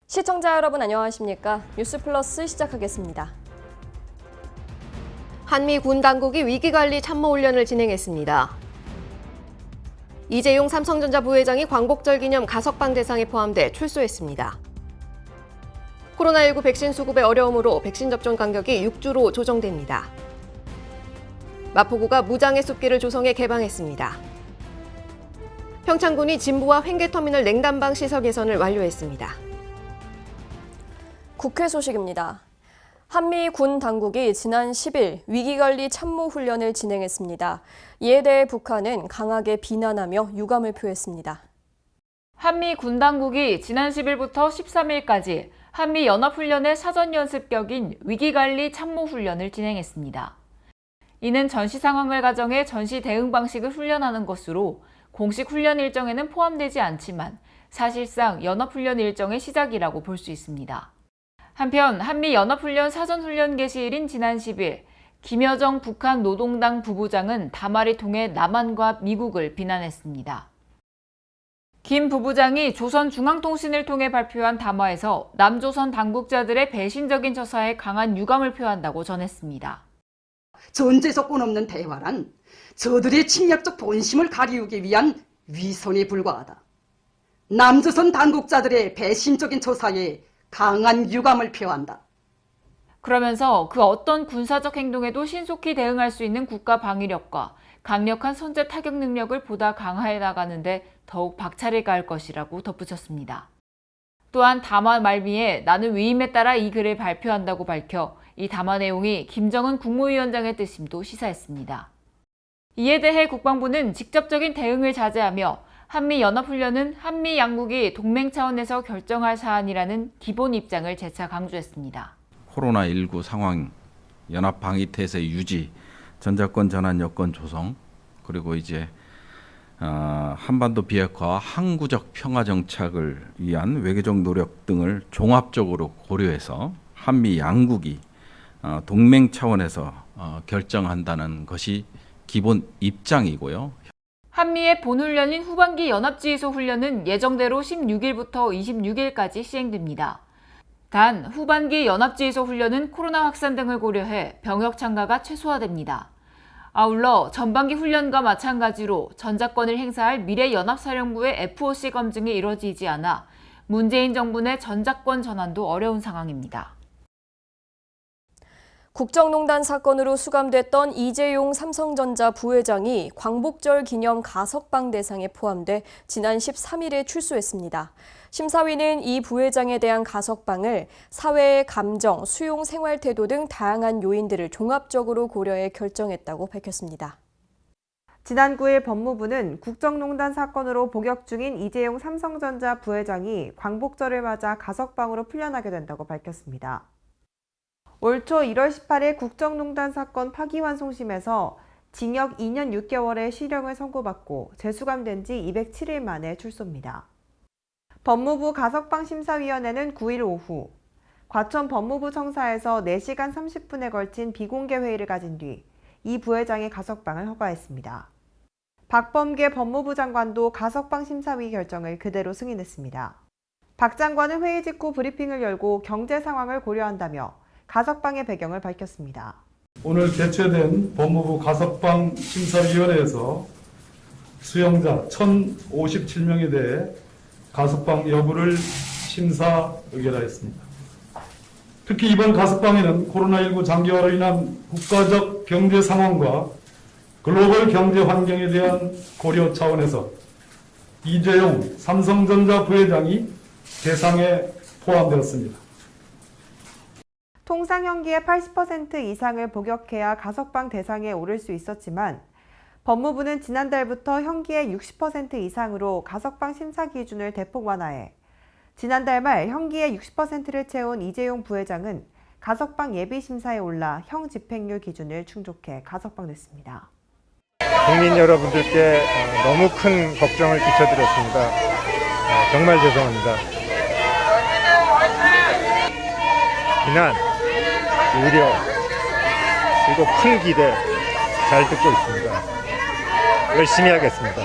시청자 여러분 안녕하십니까? 뉴스플러스 시작하겠습니다. 한미 군 당국이 위기관리 참모훈련을 진행했습니다. 이재용 삼성전자 부회장이 광복절 기념 가석방 대상에 포함돼 출소했습니다. 코로나19 백신 수급의 어려움으로 백신 접종 간격이 6주로 조정됩니다. 마포구가 무장의 숲길을 조성해 개방했습니다. 평창군이 진부와 횡계터미널 냉담방 시설 개선을 완료했습니다. 국회 소식입니다. 한미 군 당국이 지난 10일 위기관리 참모훈련을 진행했습니다. 이에 대해 북한은 강하게 비난하며 유감을 표했습니다. 한미 군 당국이 지난 10일부터 13일까지 한미 연합훈련의 사전 연습격인 위기관리 참모훈련을 진행했습니다. 이는 전시 상황을 가정해 전시 대응 방식을 훈련하는 것으로 공식 훈련 일정에는 포함되지 않지만 사실상 연합훈련 일정의 시작이라고 볼 수 있습니다. 한편 한미 연합훈련 사전훈련 개시일인 지난 10일 김여정 북한 노동당 부부장은 담화를 통해 남한과 미국을 비난했습니다. 김 부부장이 조선중앙통신을 통해 발표한 담화에서 남조선 당국자들의 배신적인 처사에 강한 유감을 표한다고 전했습니다. 전제 조건 없는 대화란 저들의 침략적 본심을 가리우기 위한 위선에 불과하다. 남조선 당국자들의 배신적인 처사에 강한 유감을 표한다. 그러면서 그 어떤 군사적 행동에도 신속히 대응할 수 있는 국가 방위력과 강력한 선제 타격 능력을 보다 강화해 나가는데 더욱 박차를 가할 것이라고 덧붙였습니다. 또한 담화 말미에 나는 위임에 따라 이 글을 발표한다고 밝혀 이 담화 내용이 김정은 국무위원장의 뜻임도 시사했습니다. 이에 대해 국방부는 직접적인 대응을 자제하며 한미연합훈련은 한미 양국이 동맹 차원에서 결정할 사안이라는 기본 입장을 재차 강조했습니다. 코로나19 상황, 연합방위태세 유지, 전자권 전환 여건 조성, 그리고 이제 한반도 비핵화와 항구적 평화 정착을 위한 외교적 노력 등을 종합적으로 고려해서 한미 양국이 동맹 차원에서 결정한다는 것이 기본 입장이고요. 한미의 본훈련인 후반기 연합지휘소 훈련은 예정대로 16일부터 26일까지 시행됩니다. 단 후반기 연합지휘소 훈련은 코로나 확산 등을 고려해 병역 참가가 최소화됩니다. 아울러 전반기 훈련과 마찬가지로 전자권을 행사할 미래연합사령부의 FOC 검증이 이뤄지지 않아 문재인 정부 내 전자권 전환도 어려운 상황입니다. 국정농단 사건으로 수감됐던 이재용 삼성전자 부회장이 광복절 기념 가석방 대상에 포함돼 지난 13일에 출소했습니다. 심사위는 이 부회장에 대한 가석방을 사회의 감정, 수용 생활 태도 등 다양한 요인들을 종합적으로 고려해 결정했다고 밝혔습니다. 지난 9일 법무부는 국정농단 사건으로 복역 중인 이재용 삼성전자 부회장이 광복절을 맞아 가석방으로 풀려나게 된다고 밝혔습니다. 올 초 1월 18일 국정농단 사건 파기환송심에서 징역 2년 6개월의 실형을 선고받고 재수감된 지 207일 만에 출소입니다. 법무부 가석방심사위원회는 9일 오후 과천 법무부 청사에서 4시간 30분에 걸친 비공개 회의를 가진 뒤 이 부회장의 가석방을 허가했습니다. 박범계 법무부 장관도 가석방 심사위 결정을 그대로 승인했습니다. 박 장관은 회의 직후 브리핑을 열고 경제 상황을 고려한다며 가석방의 배경을 밝혔습니다. 오늘 개최된 법무부 가석방 심사위원회에서 수용자 1,057명에 대해 가석방 여부를 심사 의결하였습니다. 특히 이번 가석방에는 코로나19 장기화로 인한 국가적 경제 상황과 글로벌 경제 환경에 대한 고려 차원에서 이재용 삼성전자 부회장이 대상에 포함되었습니다. 통상 형기의 80% 이상을 복역해야 가석방 대상에 오를 수 있었지만 법무부는 지난달부터 형기의 60% 이상으로 가석방 심사 기준을 대폭 완화해 지난달 말 형기의 60%를 채운 이재용 부회장은 가석방 예비심사에 올라 형 집행률 기준을 충족해 가석방됐습니다. 국민 여러분들께 너무 큰 걱정을 끼쳐드렸습니다. 정말 죄송합니다. 비난, 우려, 그리고 큰 기대 잘 듣고 있습니다. 열심히 하겠습니다.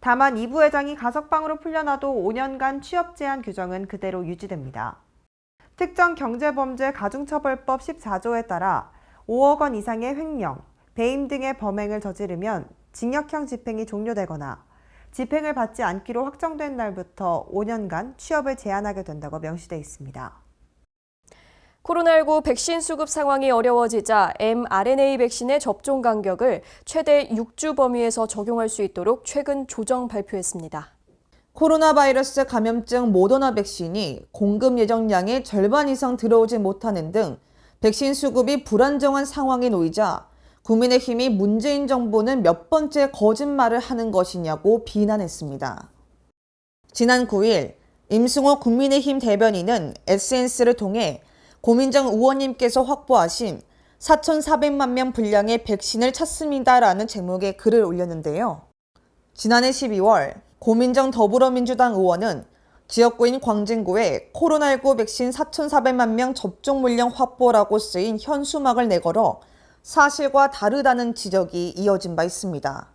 다만 이 부회장이 가석방으로 풀려나도 5년간 취업 제한 규정은 그대로 유지됩니다. 특정 경제범죄 가중처벌법 14조에 따라 5억 원 이상의 횡령, 배임 등의 범행을 저지르면 징역형 집행이 종료되거나 집행을 받지 않기로 확정된 날부터 5년간 취업을 제한하게 된다고 명시돼 있습니다. 코로나19 백신 수급 상황이 어려워지자 mRNA 백신의 접종 간격을 최대 6주 범위에서 적용할 수 있도록 최근 조정 발표했습니다. 코로나 바이러스 감염증 모더나 백신이 공급 예정량의 절반 이상 들어오지 못하는 등 백신 수급이 불안정한 상황에 놓이자 국민의힘이 문재인 정부는 몇 번째 거짓말을 하는 것이냐고 비난했습니다. 지난 9일 임승호 국민의힘 대변인은 SNS를 통해 고민정 의원님께서 확보하신 4,400만 명 분량의 백신을 찾습니다라는 제목의 글을 올렸는데요. 지난해 12월 고민정 더불어민주당 의원은 지역구인 광진구에 코로나19 백신 4,400만 명 접종 물량 확보라고 쓰인 현수막을 내걸어 사실과 다르다는 지적이 이어진 바 있습니다.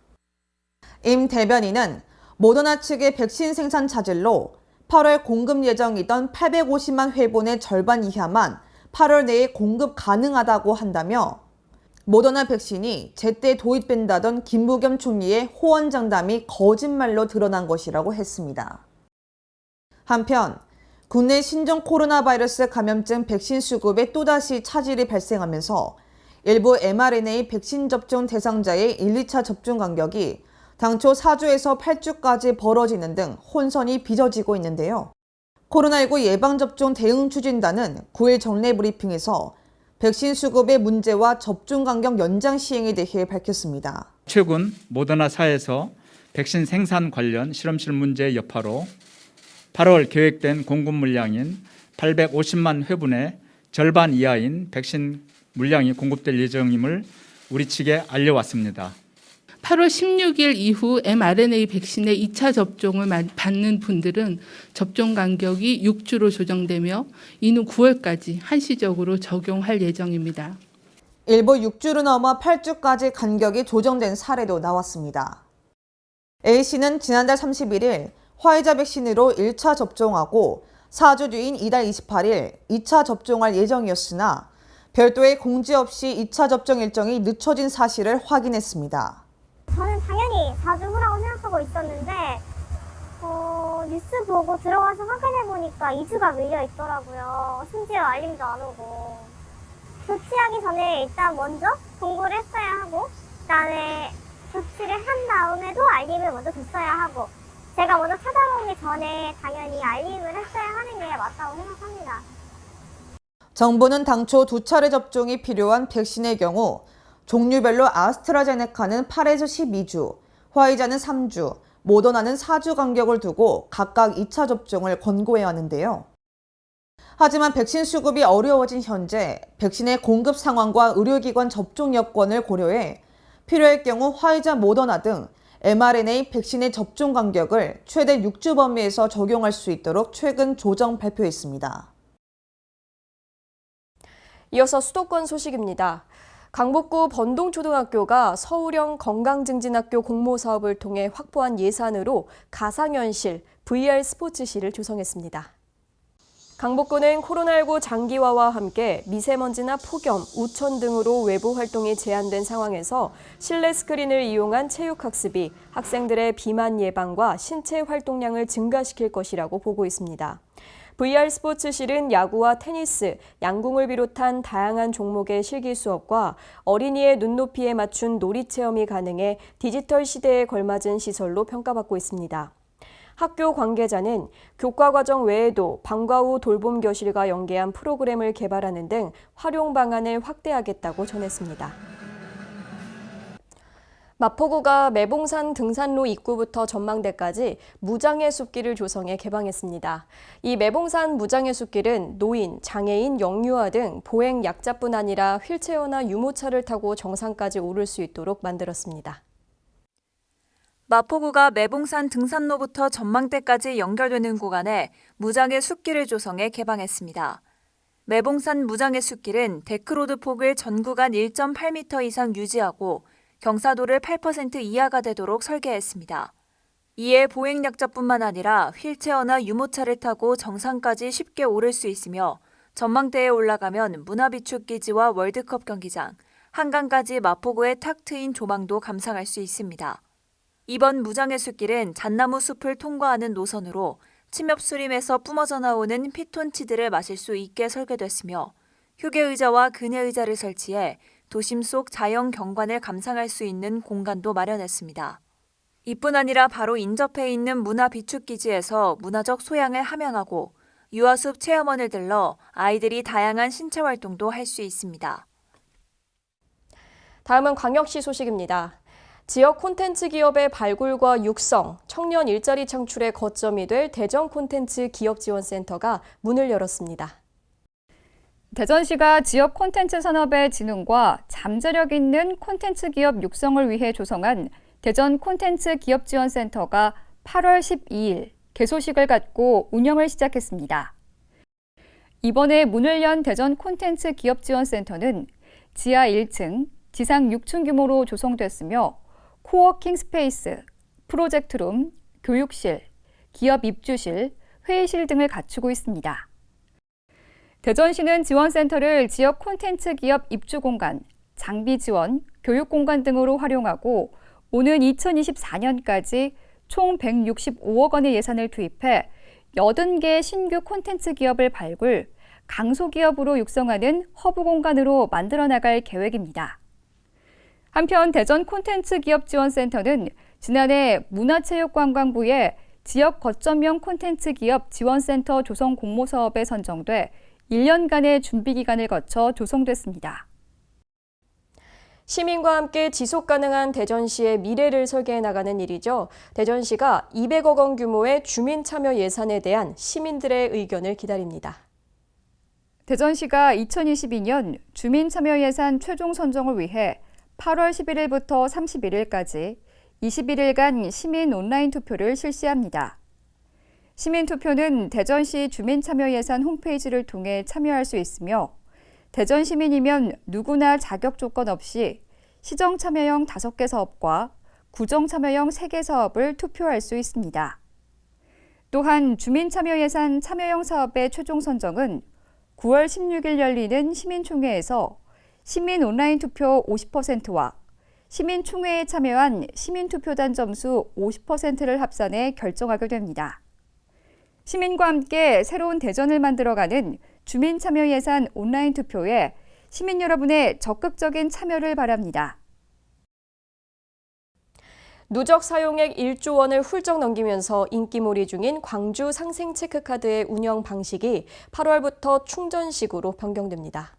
임 대변인은 모더나 측의 백신 생산 차질로 8월 공급 예정이던 850만 회분의 절반 이하만 8월 내에 공급 가능하다고 한다며 모더나 백신이 제때 도입된다던 김부겸 총리의 호언장담이 거짓말로 드러난 것이라고 했습니다. 한편 국내 신종 코로나 바이러스 감염증 백신 수급에 또다시 차질이 발생하면서 일부 mRNA 백신 접종 대상자의 1, 2차 접종 간격이 당초 4주에서 8주까지 벌어지는 등 혼선이 빚어지고 있는데요. 코로나19 예방접종 대응추진단은 9일 정례 브리핑에서 백신 수급의 문제와 접종 간격 연장 시행에 대해 밝혔습니다. 최근 모더나사에서 백신 생산 관련 실험실 문제의 여파로 8월 계획된 공급 물량인 850만 회분의 절반 이하인 백신 물량이 공급될 예정임을 우리 측에 알려왔습니다. 8월 16일 이후 mRNA 백신의 2차 접종을 받는 분들은 접종 간격이 6주로 조정되며 이후 9월까지 한시적으로 적용할 예정입니다. 일부 6주로 넘어 8주까지 간격이 조정된 사례도 나왔습니다. A씨는 지난달 31일 화이자 백신으로 1차 접종하고 4주 뒤인 이달 28일 2차 접종할 예정이었으나 별도의 공지 없이 2차 접종 일정이 늦춰진 사실을 확인했습니다. 저는 당연히 4주 후라고 생각하고 있었는데 뉴스 보고 들어가서 확인해보니까 2주가 밀려있더라고요. 심지어 알림도 안 오고. 조치하기 전에 일단 먼저 공고를 했어야 하고 그다음에 조치를 한 다음에도 알림을 먼저 줬어야 하고 제가 먼저 찾아오기 전에 당연히 알림을 했어야 하는 게 맞다고 생각합니다. 정부는 당초 2차례 접종이 필요한 백신의 경우 종류별로 아스트라제네카는 8에서 12주, 화이자는 3주, 모더나는 4주 간격을 두고 각각 2차 접종을 권고해야 하는데요. 하지만 백신 수급이 어려워진 현재 백신의 공급 상황과 의료기관 접종 여건을 고려해 필요할 경우 화이자, 모더나 등 mRNA 백신의 접종 간격을 최대 6주 범위에서 적용할 수 있도록 최근 조정 발표했습니다. 이어서 수도권 소식입니다. 강북구 번동초등학교가 서울형 건강증진학교 공모사업을 통해 확보한 예산으로 가상현실 VR 스포츠실을 조성했습니다. 강북구는 코로나19 장기화와 함께 미세먼지나 폭염, 우천 등으로 외부 활동이 제한된 상황에서 실내 스크린을 이용한 체육학습이 학생들의 비만 예방과 신체 활동량을 증가시킬 것이라고 보고 있습니다. VR 스포츠실은 야구와 테니스, 양궁을 비롯한 다양한 종목의 실기 수업과 어린이의 눈높이에 맞춘 놀이 체험이 가능해 디지털 시대에 걸맞은 시설로 평가받고 있습니다. 학교 관계자는 교과 과정 외에도 방과 후 돌봄 교실과 연계한 프로그램을 개발하는 등 활용 방안을 확대하겠다고 전했습니다. 마포구가 매봉산 등산로 입구부터 전망대까지 무장애 숲길을 조성해 개방했습니다. 이 매봉산 무장애 숲길은 노인, 장애인, 영유아 등 보행 약자뿐 아니라 휠체어나 유모차를 타고 정상까지 오를 수 있도록 만들었습니다. 마포구가 매봉산 등산로부터 전망대까지 연결되는 구간에 무장애 숲길을 조성해 개방했습니다. 매봉산 무장애 숲길은 데크로드 폭을 전 구간 1.8m 이상 유지하고 경사도를 8% 이하가 되도록 설계했습니다. 이에 보행약자뿐만 아니라 휠체어나 유모차를 타고 정상까지 쉽게 오를 수 있으며 전망대에 올라가면 문화비축기지와 월드컵 경기장, 한강까지 마포구의 탁 트인 조망도 감상할 수 있습니다. 이번 무장의 숲길은 잣나무 숲을 통과하는 노선으로 침엽수림에서 뿜어져 나오는 피톤치드를 마실 수 있게 설계됐으며 휴게의자와 그네의자를 설치해 도심 속 자연 경관을 감상할 수 있는 공간도 마련했습니다. 이뿐 아니라 바로 인접해 있는 문화비축기지에서 문화적 소양을 함양하고 유아숲 체험원을 들러 아이들이 다양한 신체 활동도 할 수 있습니다. 다음은 광역시 소식입니다. 지역 콘텐츠 기업의 발굴과 육성, 청년 일자리 창출의 거점이 될 대전 콘텐츠 기업지원센터가 문을 열었습니다. 대전시가 지역 콘텐츠 산업의 진흥과 잠재력 있는 콘텐츠 기업 육성을 위해 조성한 대전 콘텐츠 기업지원센터가 8월 12일 개소식을 갖고 운영을 시작했습니다. 이번에 문을 연 대전 콘텐츠 기업지원센터는 지하 1층, 지상 6층 규모로 조성됐으며 코워킹 스페이스, 프로젝트룸, 교육실, 기업 입주실, 회의실 등을 갖추고 있습니다. 대전시는 지원센터를 지역 콘텐츠 기업 입주 공간, 장비 지원, 교육 공간 등으로 활용하고 오는 2024년까지 총 165억 원의 예산을 투입해 80개의 신규 콘텐츠 기업을 발굴, 강소기업으로 육성하는 허브 공간으로 만들어 나갈 계획입니다. 한편 대전 콘텐츠 기업지원센터는 지난해 문화체육관광부의 지역 거점형 콘텐츠 기업 지원센터 조성 공모 사업에 선정돼 1년간의 준비 기간을 거쳐 조성됐습니다. 시민과 함께 지속가능한 대전시의 미래를 설계해 나가는 일이죠. 대전시가 200억 원 규모의 주민 참여 예산에 대한 시민들의 의견을 기다립니다. 대전시가 2022년 주민 참여 예산 최종 선정을 위해 8월 11일부터 31일까지 21일간 시민 온라인 투표를 실시합니다. 시민 투표는 대전시 주민 참여 예산 홈페이지를 통해 참여할 수 있으며 대전 시민이면 누구나 자격 조건 없이 시정 참여형 5개 사업과 구정 참여형 3개 사업을 투표할 수 있습니다. 또한 주민 참여 예산 참여형 사업의 최종 선정은 9월 16일 열리는 시민총회에서 시민 온라인 투표 50%와 시민총회에 참여한 시민투표단 점수 50%를 합산해 결정하게 됩니다. 시민과 함께 새로운 대전을 만들어가는 주민 참여 예산 온라인 투표에 시민 여러분의 적극적인 참여를 바랍니다. 누적 사용액 1조 원을 훌쩍 넘기면서 인기몰이 중인 광주 상생 체크카드의 운영 방식이 8월부터 충전식으로 변경됩니다.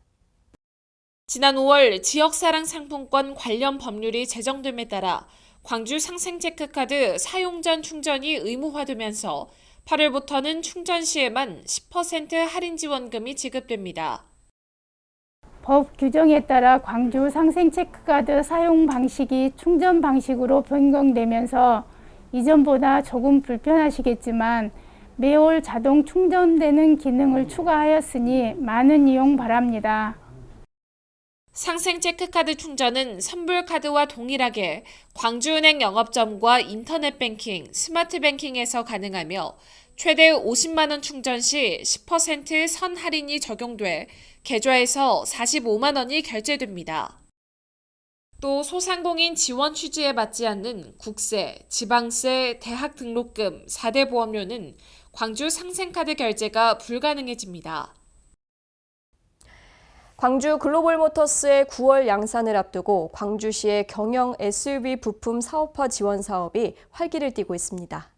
지난 5월 지역사랑 상품권 관련 법률이 제정됨에 따라 광주 상생 체크카드 사용 전 충전이 의무화되면서 8월부터는 충전 시에만 10% 할인 지원금이 지급됩니다. 법 규정에 따라 광주 상생 체크카드 사용 방식이 충전 방식으로 변경되면서 이전보다 조금 불편하시겠지만 매월 자동 충전되는 기능을 추가하였으니 많은 이용 바랍니다. 상생 체크카드 충전은 선불카드와 동일하게 광주은행 영업점과 인터넷 뱅킹, 스마트 뱅킹에서 가능하며 최대 50만 원 충전 시 10% 선 할인이 적용돼 계좌에서 45만 원이 결제됩니다. 또 소상공인 지원 취지에 맞지 않는 국세, 지방세, 대학 등록금, 4대 보험료는 광주 상생카드 결제가 불가능해집니다. 광주 글로벌모터스의 9월 양산을 앞두고 광주시의 경영 SUV 부품 사업화 지원 사업이 활기를 띠고 있습니다.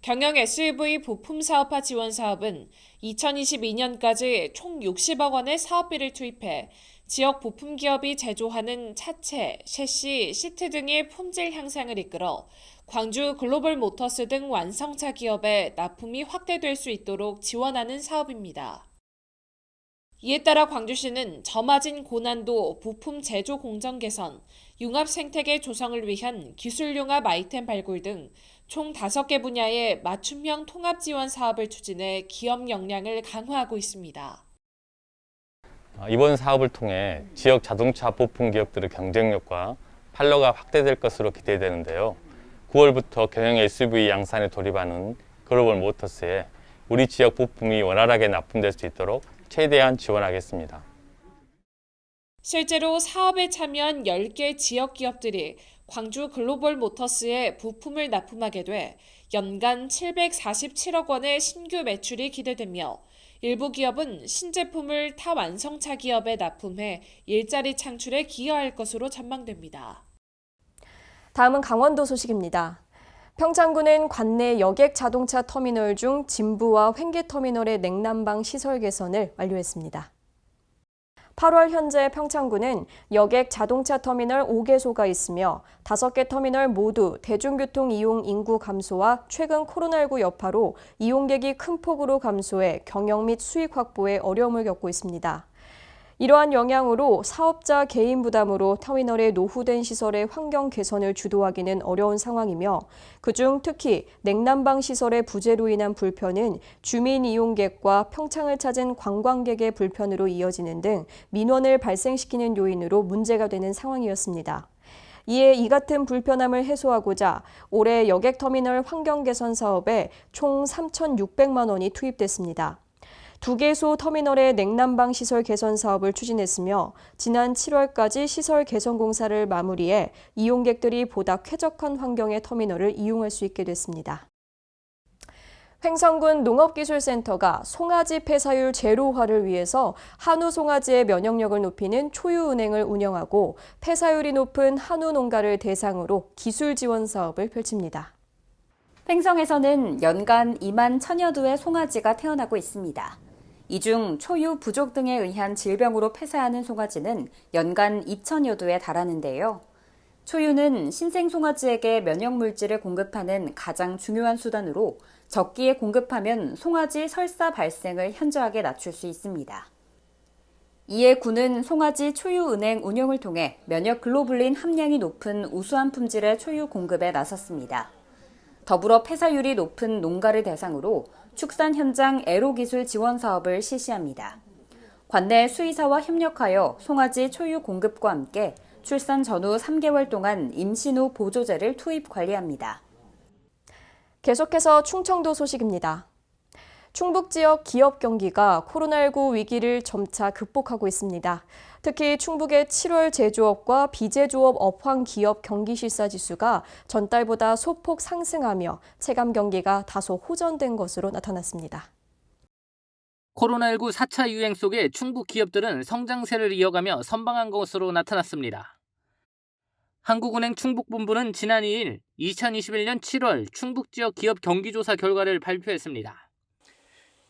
경영 SUV 부품 사업화 지원 사업은 2022년까지 총 60억 원의 사업비를 투입해 지역 부품 기업이 제조하는 차체, 셰시, 시트 등의 품질 향상을 이끌어 광주 글로벌모터스 등 완성차 기업에 납품이 확대될 수 있도록 지원하는 사업입니다. 이에 따라 광주시는 저마진 고난도 부품 제조 공정 개선, 융합 생태계 조성을 위한 기술 융합 아이템 발굴 등 총 5개 분야의 맞춤형 통합 지원 사업을 추진해 기업 역량을 강화하고 있습니다. 이번 사업을 통해 지역 자동차 부품 기업들의 경쟁력과 판로가 확대될 것으로 기대되는데요. 9월부터 경영 SUV 양산에 돌입하는 글로벌 모터스에 우리 지역 부품이 원활하게 납품될 수 있도록 최대한 지원하겠습니다. 실제로 사업에 참여한 10개 지역 기업들이 광주 글로벌 모터스에 부품을 납품하게 돼 연간 747억 원의 신규 매출이 기대되며 일부 기업은 신제품을 타 완성차 기업에 납품해 일자리 창출에 기여할 것으로 전망됩니다. 다음은 강원도 소식입니다. 평창군은 관내 여객 자동차 터미널 중 진부와 횡계 터미널의 냉난방 시설 개선을 완료했습니다. 8월 현재 평창군은 여객 자동차 터미널 5개소가 있으며 5개 터미널 모두 대중교통 이용 인구 감소와 최근 코로나19 여파로 이용객이 큰 폭으로 감소해 경영 및 수익 확보에 어려움을 겪고 있습니다. 이러한 영향으로 사업자 개인 부담으로 터미널의 노후된 시설의 환경 개선을 주도하기는 어려운 상황이며 그중 특히 냉난방 시설의 부재로 인한 불편은 주민 이용객과 평창을 찾은 관광객의 불편으로 이어지는 등 민원을 발생시키는 요인으로 문제가 되는 상황이었습니다. 이에 이 같은 불편함을 해소하고자 올해 여객터미널 환경 개선 사업에 총 3,600만 원이 투입됐습니다. 2개소 터미널의 냉난방 시설 개선 사업을 추진했으며 지난 7월까지 시설 개선 공사를 마무리해 이용객들이 보다 쾌적한 환경의 터미널을 이용할 수 있게 됐습니다. 횡성군 농업기술센터가 송아지 폐사율 제로화를 위해서 한우 송아지의 면역력을 높이는 초유은행을 운영하고 폐사율이 높은 한우 농가를 대상으로 기술 지원 사업을 펼칩니다. 횡성에서는 연간 2만 1,000여 두의 송아지가 태어나고 있습니다. 이 중 초유 부족 등에 의한 질병으로 폐사하는 송아지는 연간 2,000여 두에 달하는데요. 초유는 신생 송아지에게 면역 물질을 공급하는 가장 중요한 수단으로 적기에 공급하면 송아지 설사 발생을 현저하게 낮출 수 있습니다. 이에 군은 송아지 초유은행 운영을 통해 면역 글로불린 함량이 높은 우수한 품질의 초유 공급에 나섰습니다. 더불어 폐사율이 높은 농가를 대상으로 축산 현장 애로 기술 지원 사업을 실시합니다. 관내 수의사와 협력하여 송아지 초유 공급과 함께 출산 전후 3개월 동안 임신 후 보조제를 투입 관리합니다. 계속해서 충청도 소식입니다. 충북 지역 기업 경기가 코로나19 위기를 점차 극복하고 있습니다. 특히 충북의 7월 제조업과 비제조업 업황 기업 경기 실사 지수가 전달보다 소폭 상승하며 체감 경기가 다소 호전된 것으로 나타났습니다. 코로나19 4차 유행 속에 충북 기업들은 성장세를 이어가며 선방한 것으로 나타났습니다. 한국은행 충북본부는 지난 2일 2021년 7월 충북 지역 기업 경기조사 결과를 발표했습니다.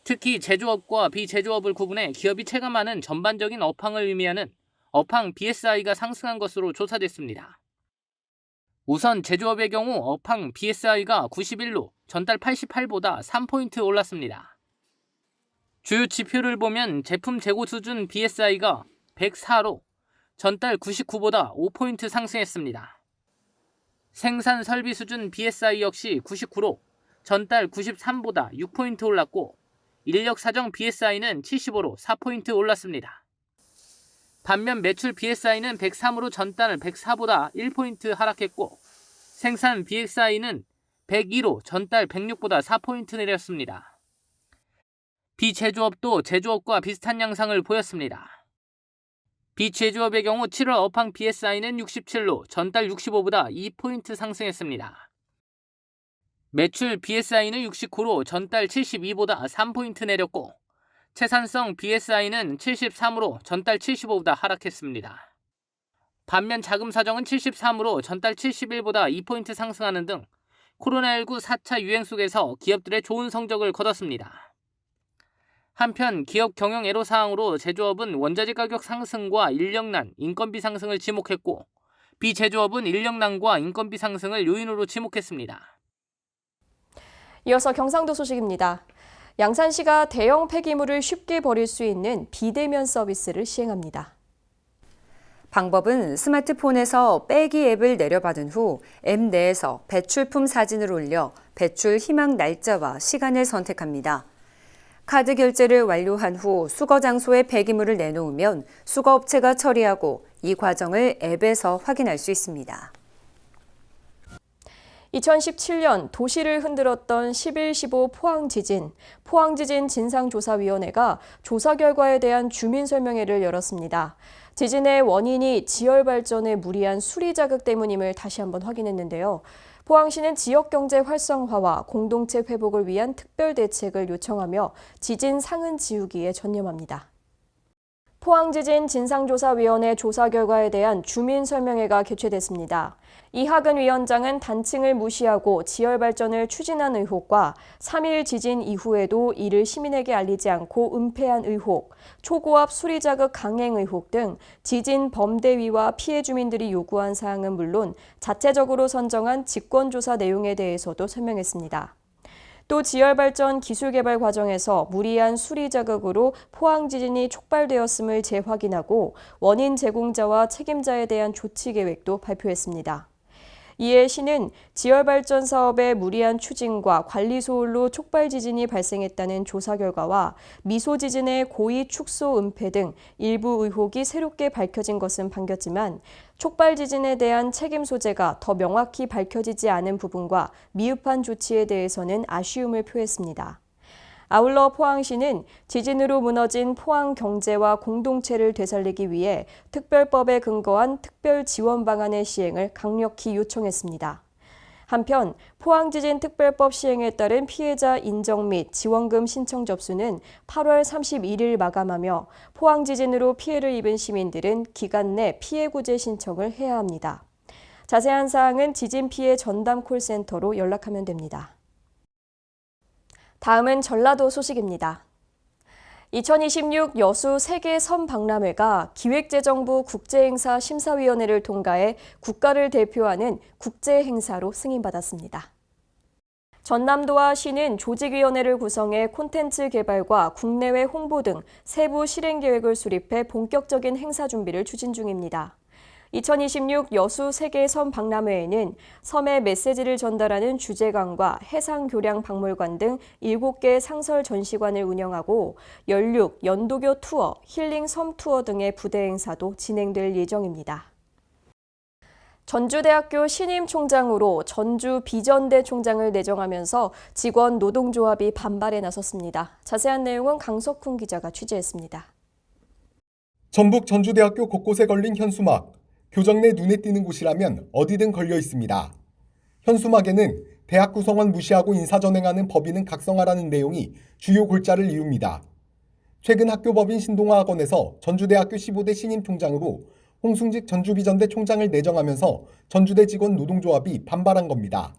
특히 제조업과 비제조업을 구분해 기업이 체감하는 전반적인 업황을 의미하는 업황 BSI가 상승한 것으로 조사됐습니다. 우선 제조업의 경우 업황 BSI가 91로 전달 88보다 3포인트 올랐습니다. 주요 지표를 보면 제품 재고 수준 BSI가 104로 전달 99보다 5포인트 상승했습니다. 생산 설비 수준 BSI 역시 99로 전달 93보다 6포인트 올랐고 인력 사정 BSI는 75로 4포인트 올랐습니다. 반면 매출 BSI는 103으로 전달 104보다 1포인트 하락했고 생산 BSI는 102로 전달 106보다 4포인트 내렸습니다. 비제조업도 제조업과 비슷한 양상을 보였습니다. 비제조업의 경우 7월 업황 BSI는 67로 전달 65보다 2포인트 상승했습니다. 매출 BSI는 69로 전달 72보다 3포인트 내렸고 채산성 BSI는 73으로 전달 75보다 하락했습니다. 반면 자금 사정은 73으로 전달 71보다 2포인트 상승하는 등 코로나19 4차 유행 속에서 기업들의 좋은 성적을 거뒀습니다. 한편 기업 경영 애로사항으로 제조업은 원자재 가격 상승과 인력난, 인건비 상승을 지목했고 비제조업은 인력난과 인건비 상승을 요인으로 지목했습니다. 이어서 경상도 소식입니다. 양산시가 대형 폐기물을 쉽게 버릴 수 있는 비대면 서비스를 시행합니다. 방법은 스마트폰에서 빼기 앱을 내려받은 후 앱 내에서 배출품 사진을 올려 배출 희망 날짜와 시간을 선택합니다. 카드 결제를 완료한 후 수거 장소에 폐기물을 내놓으면 수거업체가 처리하고 이 과정을 앱에서 확인할 수 있습니다. 2017년 도시를 흔들었던 11.15 포항지진, 포항지진 진상조사위원회가 조사 결과에 대한 주민설명회를 열었습니다. 지진의 원인이 지열발전의 무리한 수리 자극 때문임을 다시 한번 확인했는데요. 포항시는 지역경제 활성화와 공동체 회복을 위한 특별 대책을 요청하며 지진 상흔 지우기에 전념합니다. 포항지진 진상조사위원회 조사 결과에 대한 주민설명회가 개최됐습니다. 이학은 위원장은 단층을 무시하고 지열발전을 추진한 의혹과 3.1 지진 이후에도 이를 시민에게 알리지 않고 은폐한 의혹, 초고압 수리자극 강행 의혹 등 지진 범대위와 피해 주민들이 요구한 사항은 물론 자체적으로 선정한 직권조사 내용에 대해서도 설명했습니다. 또 지열발전 기술개발 과정에서 무리한 수리 자극으로 포항 지진이 촉발되었음을 재확인하고 원인 제공자와 책임자에 대한 조치 계획도 발표했습니다. 이에 시는 지열발전 사업의 무리한 추진과 관리 소홀로 촉발 지진이 발생했다는 조사 결과와 미소 지진의 고의 축소 은폐 등 일부 의혹이 새롭게 밝혀진 것은 반겼지만 촉발 지진에 대한 책임 소재가 더 명확히 밝혀지지 않은 부분과 미흡한 조치에 대해서는 아쉬움을 표했습니다. 아울러 포항시는 지진으로 무너진 포항 경제와 공동체를 되살리기 위해 특별법에 근거한 특별 지원 방안의 시행을 강력히 요청했습니다. 한편 포항지진 특별법 시행에 따른 피해자 인정 및 지원금 신청 접수는 8월 31일 마감하며 포항지진으로 피해를 입은 시민들은 기간 내 피해 구제 신청을 해야 합니다. 자세한 사항은 지진 피해 전담 콜센터로 연락하면 됩니다. 다음은 전라도 소식입니다. 2026 여수 세계 선박람회가 기획재정부 국제행사 심사위원회를 통과해 국가를 대표하는 국제행사로 승인받았습니다. 전남도와 시는 조직위원회를 구성해 콘텐츠 개발과 국내외 홍보 등 세부 실행계획을 수립해 본격적인 행사 준비를 추진 중입니다. 2026 여수 세계섬 박람회에는 섬의 메시지를 전달하는 주제관과 해상교량 박물관 등 7개 상설 전시관을 운영하고 연륙, 연도교 투어, 힐링 섬 투어 등의 부대 행사도 진행될 예정입니다. 전주대학교 신임 총장으로 전주 비전대 총장을 내정하면서 직원 노동조합이 반발에 나섰습니다. 자세한 내용은 강석훈 기자가 취재했습니다. 전북 전주대학교 곳곳에 걸린 현수막. 교정 내 눈에 띄는 곳이라면 어디든 걸려 있습니다. 현수막에는 대학 구성원 무시하고 인사전행하는 법인은 각성하라는 내용이 주요 골자를 이룹니다. 최근 학교법인 신동아학원에서 전주대학교 15대 신임 총장으로 홍승직 전주비전대 총장을 내정하면서 전주대 직원 노동조합이 반발한 겁니다.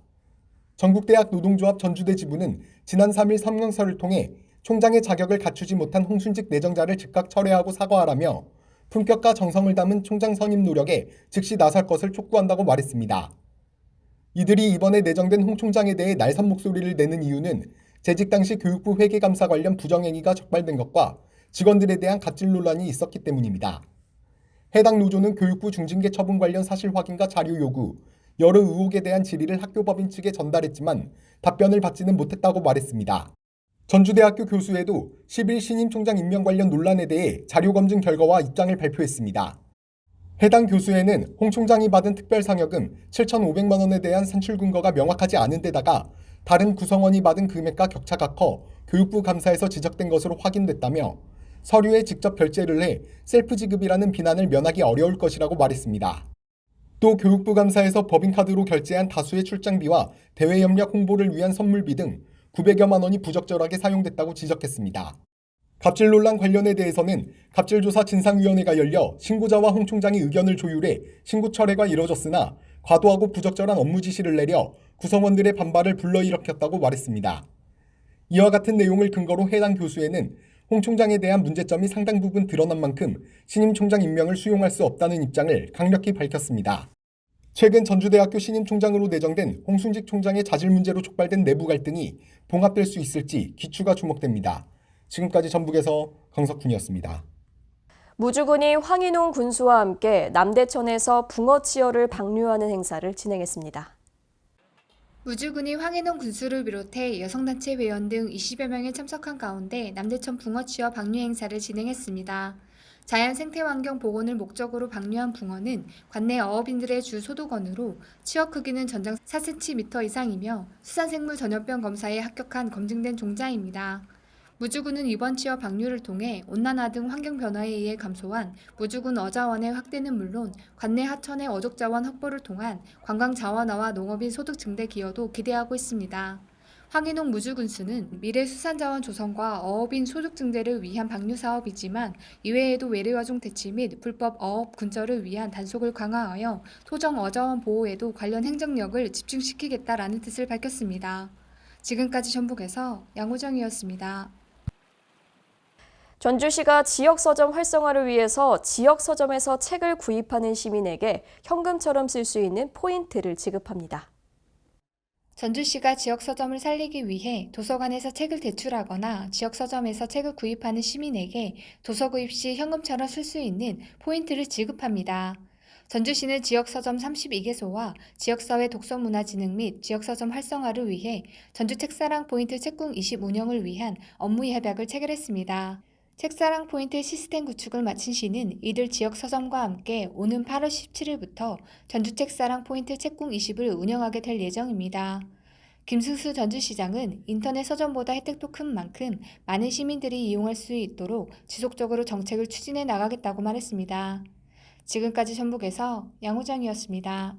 전국대학 노동조합 전주대 지부는 지난 3일 성명서를 통해 총장의 자격을 갖추지 못한 홍순직 내정자를 즉각 철회하고 사과하라며 품격과 정성을 담은 총장 선임 노력에 즉시 나설 것을 촉구한다고 말했습니다. 이들이 이번에 내정된 홍 총장에 대해 날선 목소리를 내는 이유는 재직 당시 교육부 회계감사 관련 부정행위가 적발된 것과 직원들에 대한 갑질 논란이 있었기 때문입니다. 해당 노조는 교육부 중징계 처분 관련 사실 확인과 자료 요구, 여러 의혹에 대한 질의를 학교법인 측에 전달했지만 답변을 받지는 못했다고 말했습니다. 전주대학교 교수회도 10일 신임 총장 임명 관련 논란에 대해 자료 검증 결과와 입장을 발표했습니다. 해당 교수회는 홍 총장이 받은 특별상여금 7,500만 원에 대한 산출 근거가 명확하지 않은 데다가 다른 구성원이 받은 금액과 격차가 커 교육부 감사에서 지적된 것으로 확인됐다며 서류에 직접 결제를 해 셀프 지급이라는 비난을 면하기 어려울 것이라고 말했습니다. 또 교육부 감사에서 법인카드로 결제한 다수의 출장비와 대외 협력 홍보를 위한 선물비 등 900여만 원이 부적절하게 사용됐다고 지적했습니다. 갑질 논란 관련에 대해서는 갑질조사 진상위원회가 열려 신고자와 홍 총장이 의견을 조율해 신고 철회가 이뤄졌으나 과도하고 부적절한 업무 지시를 내려 구성원들의 반발을 불러일으켰다고 말했습니다. 이와 같은 내용을 근거로 해당 교수회는 홍 총장에 대한 문제점이 상당 부분 드러난 만큼 신임 총장 임명을 수용할 수 없다는 입장을 강력히 밝혔습니다. 최근 전주대학교 신임 총장으로 내정된 홍순직 총장의 자질 문제로 촉발된 내부 갈등이 봉합될 수 있을지 귀추가 주목됩니다. 지금까지 전북에서 강석훈이었습니다. 무주군이 황인홍 군수와 함께 남대천에서 붕어치어를 방류하는 행사를 진행했습니다. 무주군이 황인홍 군수를 비롯해 여성단체 회원 등 20여 명이 참석한 가운데 남대천 붕어치어 방류 행사를 진행했습니다. 자연 생태환경 복원을 목적으로 방류한 붕어는 관내 어업인들의 주 소득원으로 치어 크기는 전장 4cm 이상이며 수산생물 전염병 검사에 합격한 검증된 종자입니다. 무주군은 이번 치어 방류를 통해 온난화 등 환경 변화에 의해 감소한 무주군 어자원의 확대는 물론 관내 하천의 어족 자원 확보를 통한 관광 자원화와 농업인 소득 증대 기여도 기대하고 있습니다. 황해농 무주군수는 미래 수산자원 조성과 어업인 소득 증대를 위한 방류 사업이지만 이외에도 외래어종 대치 및 불법 어업 근절을 위한 단속을 강화하여 토종 어자원 보호에도 관련 행정력을 집중시키겠다라는 뜻을 밝혔습니다. 지금까지 전북에서 양호정이었습니다. 전주시가 지역서점 활성화를 위해서 지역서점에서 책을 구입하는 시민에게 현금처럼 쓸 수 있는 포인트를 지급합니다. 전주시가 지역서점을 살리기 위해 도서관에서 책을 대출하거나 지역서점에서 책을 구입하는 시민에게 도서 구입 시 현금처럼 쓸 수 있는 포인트를 지급합니다. 전주시는 지역서점 32개소와 지역사회 독서문화진흥 및 지역서점 활성화를 위해 전주책사랑 포인트 책궁 20 운영을 위한 업무 협약을 체결했습니다. 책사랑 포인트 시스템 구축을 마친 시는 이들 지역 서점과 함께 오는 8월 17일부터 전주 책사랑 포인트 책궁 20을 운영하게 될 예정입니다. 김승수 전주시장은 인터넷 서점보다 혜택도 큰 만큼 많은 시민들이 이용할 수 있도록 지속적으로 정책을 추진해 나가겠다고 말했습니다. 지금까지 전북에서 양호정이었습니다.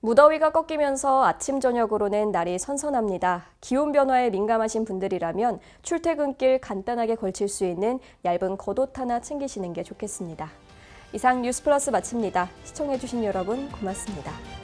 무더위가 꺾이면서 아침 저녁으로는 날이 선선합니다. 기온 변화에 민감하신 분들이라면 출퇴근길 간단하게 걸칠 수 있는 얇은 겉옷 하나 챙기시는 게 좋겠습니다. 이상 뉴스플러스 마칩니다. 시청해주신 여러분 고맙습니다.